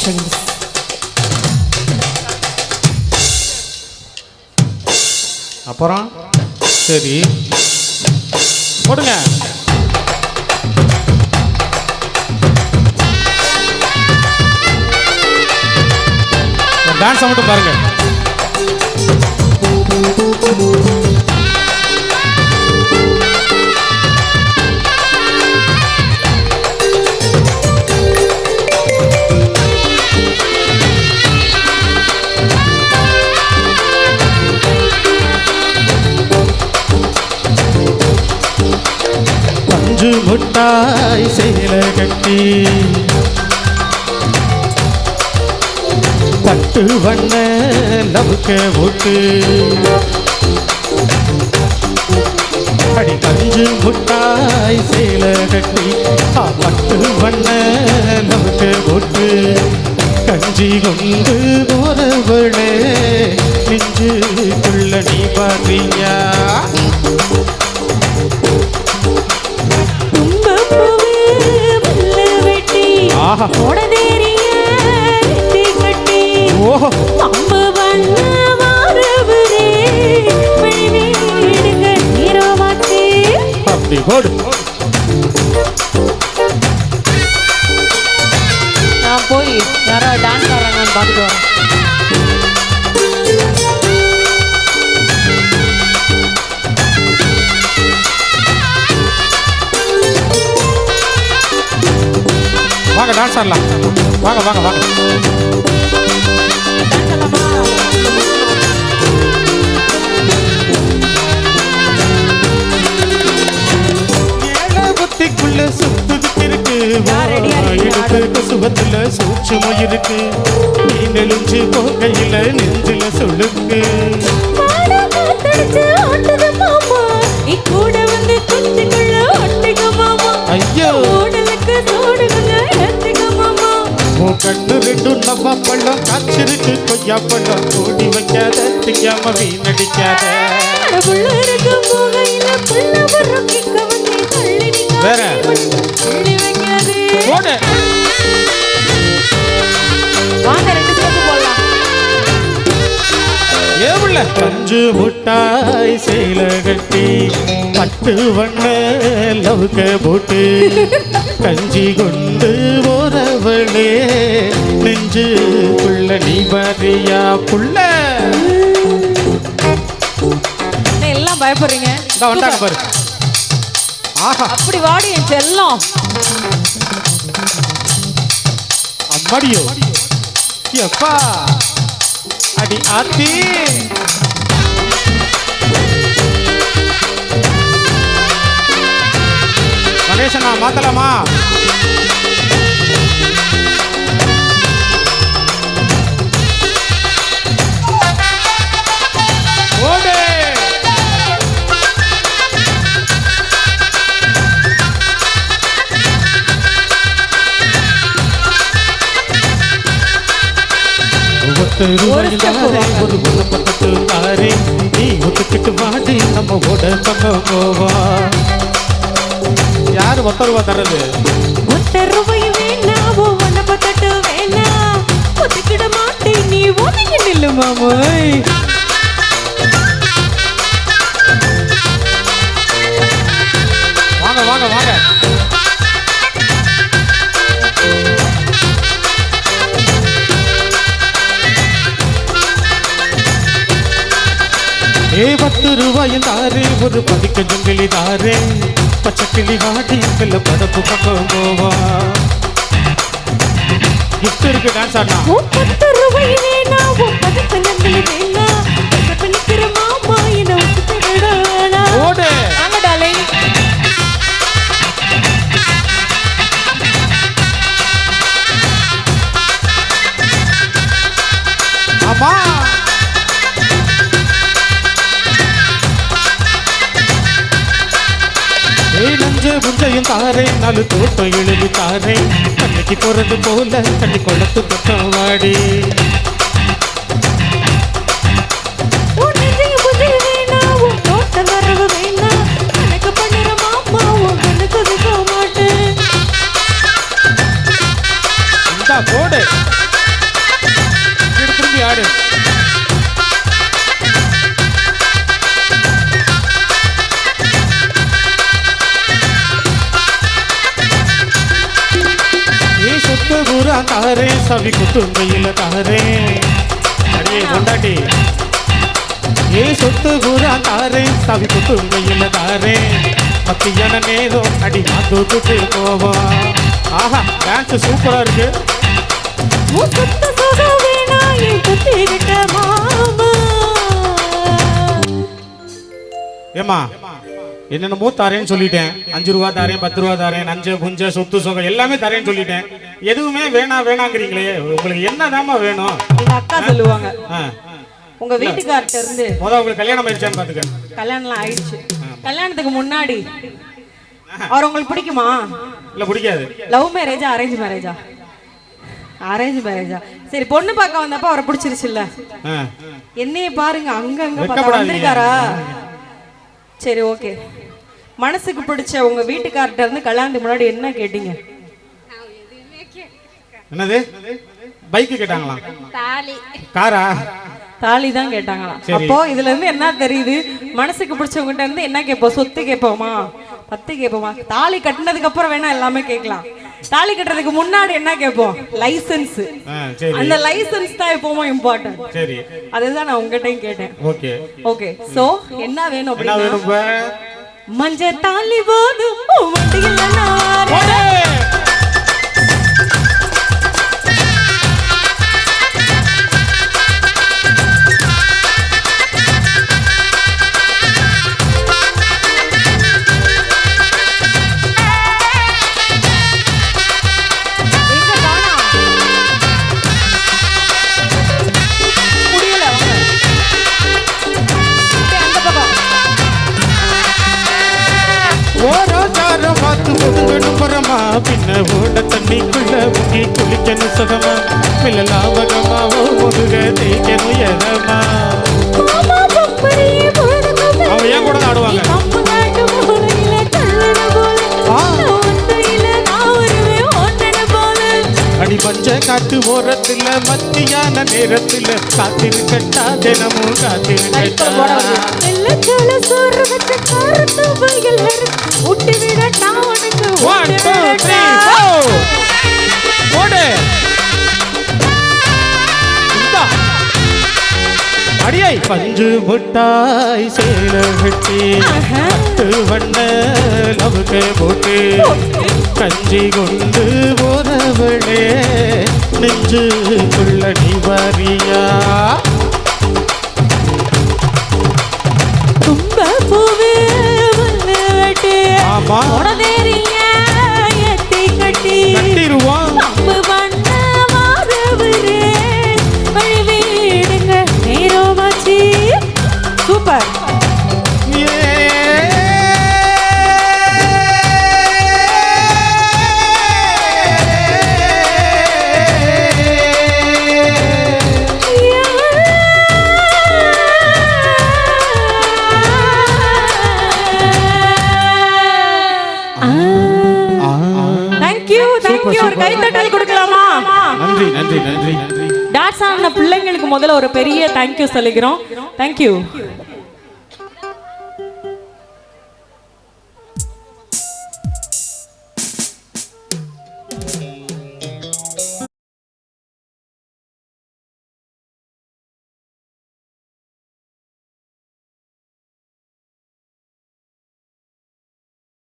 Seconds. அப்புறம் சரி போடுங்க. டான்ஸ் மட்டும் பாருங்க. பஞ்சு முட்டாய் சேல கட்டி பட்டு வண்ண லவுக்க ஓட்டு அடி பஞ்சு முட்டாய் சேல கட்டி பட்டு வண்ண லவுக்க ஓட்டு கஞ்சி கொண்டு போறவளே நெஞ்சுக்குள்ள நீ பாரியா அப்படி போடு. நான் போய் யாரோ டான்ஸ் ஆடுறாங்கன்னு பார்த்துட்டு வரேன். வாங்க டான்ஸ் ஆடலாம். வாங்க வாங்க வாங்க. புத்திக்குள்ள சுத்துக்கு இருக்கு, எடுத்து சுகத்துல சூட்சும இருக்கு, நீ நெளிஞ்சு போகையில நெஞ்சில சொல்லுக்கு ஐயோ கண்ணு ரெண்டும் நம்ம பள்ளம் காய்ச்சிருக்கு கொய்யா பள்ளம் கூடி வைக்காத திங்காம வீணடிக்காத வேற போடு. ஏவுள்ள பஞ்சு முட்டாய் சேல கட்டி பட்டு வண்ண லவுக்க போட்டு கஞ்சி கொண்டு போறவளே நெஞ்சுக்குள்ள நீ பாரியா புள்ள. எல்லாம் பயப்படுறீங்க வந்தாங்க பாரு. ஆஹா அப்படி வாடி என் செல்லம். அம்மாடியோ எப்பா அடி ஆத்தி கணேசனா மாத்தலாமா? ஓடு. ஒரு பக்கத்து தாரே நீ ஒத்துக்கிட்டு வாடி நம்ம ஓட பக்கம் போவா. யாரு 10 ரூபா தர்றது? 10 ரூபாய் வேணா ஒன்ன பக்கத்து வேணா ஒத்துக்கிட மாட்டே நீ ஒதுங்கி நில்லு மாமோய். வாங்க வாங்க வாங்க. ஏ 10 ரூபாயும் தாரே ஒரு பதிக்க ஜங்கிலி தாரே பச்சக்கிளி வாடி கல்ல படப்பு பக்கம் போவா. கிஃப்ட் இருக்கு டான்ஸ் ஆடனா. 10 ரூபாய் வேணா பதிக்க ஜங்கிலி வேணா பச்சக்கிளி மாமா என்ன ஒத்துக்கிடடா. ஓடு. வாங்க டார்லிங். ஆமா நஞ்சு புஞ்சையும் தாரே 4 தோட்டம் எழுதி தாரே கண்ணிக்கு போறது போல கண்ணி கொள்ளத்து பக்கம் வாடி. இந்தா போடு திரும்பி ஆடு. நீ சொத்து பூரா தாரே சவி குத்துங்கையில தாரே அடியே கொண்டாட்டி. ஏ சொத்து பூரா தாரே சவி குத்துங்கையில தாரே மத்தியான நேரம் அடி தூக்கிட்டு போவோம். ஆஹா டான்ஸ் சூப்பரா இருக்கு. ஏமா என்னென்னமோ தாரேன்னு சொல்லிட்டேன். 5 ரூபா தாரேன், 10 ரூபா தாரேன், நஞ்ச புஞ்ச சொத்து சொகம் எல்லாமே தாரேன்னு சொல்லிட்டேன். எதுவுமே வேணாங்கிறீங்களே, உங்களுக்கு என்னதாம்மா வேணும்? எங்க அக்கா சொல்லுவாங்க, உங்க வீட்டுக்கார்ட்ட இருந்து உங்களுக்கு கல்யாணம் ஆயிடுச்சான்னு பாத்துக்க. கல்யாணம் ஆயிடுச்சு. கல்யாணத்துக்கு முன்னாடி அவர் உங்களுக்கு பிடிக்குமா? இல்ல பிடிக்காது. லவ் மேரேஜா அரேஞ்ச் மேரேஜா? அரேஞ்ச் மேரேஜா? சரி, பொண்ணு பார்க்க வந்தப்ப அவரை பிடிச்சிருச்சு இல்ல? என்னைய பாருங்க அங்க வந்திருக்காரா? சரி ஓகே. மனசுக்கு பிடிச்ச உங்க வீட்டுக்கார்ட்ட இருந்து கல்யாணத்துக்கு முன்னாடி என்ன கேட்டீங்க? என்னது? பைக் கேட்டாங்களா? தாலி. காரா? தாலி தான் கேட்டாங்களா? அப்போ இதுல இருந்து என்ன தெரியுது? மனசுக்கு பிடிச்சவங்கிட்ட இருந்து என்ன கேட்போம்? சொத்து கேட்போமா? பத்து கேட்போமா? தாலி கட்டினதுக்கு அப்புறம் வேணா எல்லாமே கேட்கலாம். தாலி கட்டுறதுக்கு முன்னாடி என்ன கேட்போம்? லைசன்ஸ். அந்த லைசன்ஸ் தான் எப்பவும் இம்பார்ட்டன்ட். சரி, அதுதான் நான் உங்ககிட்டயும் கேட்டேன். Okay okay. சோ என்ன வேணும் அப்படின்னா, மஞ்ச தாலி போதும் வண்டியில் பின்ன ஓட தண்ணிக்குள்ள முக்கி குளிக்கணும் சுகமா மில்லலாவகமா முதுக தேய்க்கணும் எதமா. அவன் ஏன் கூட ஆடுவாங்க? அடி பஞ்ச காட்டு ஓரத்துல மத்தியான நேரத்துல காத்திருக்கட்டா தினமும் காத்திருக்கட்டா. அடியை பஞ்சு முட்டாய் சேல வெட்டி 10 வண்ண லவுக்க போட்டு கஞ்சி கொண்டு போனவளே நெஞ்சுக்குள்ள நீ வாரியா. தும்ப பூவே வெட்டி கட்டி கட்டிடுவான். சூப்பர். ஒரு கைத்தட்டல் கொடுக்கலாமா? நன்றி நன்றி நன்றி நன்றி. டான்ஸ் ஆடின பிள்ளைங்களுக்கு முதல்ல ஒரு பெரிய தேங்க்யூ சொல்லிக்கிறோம். தேங்க்யூ.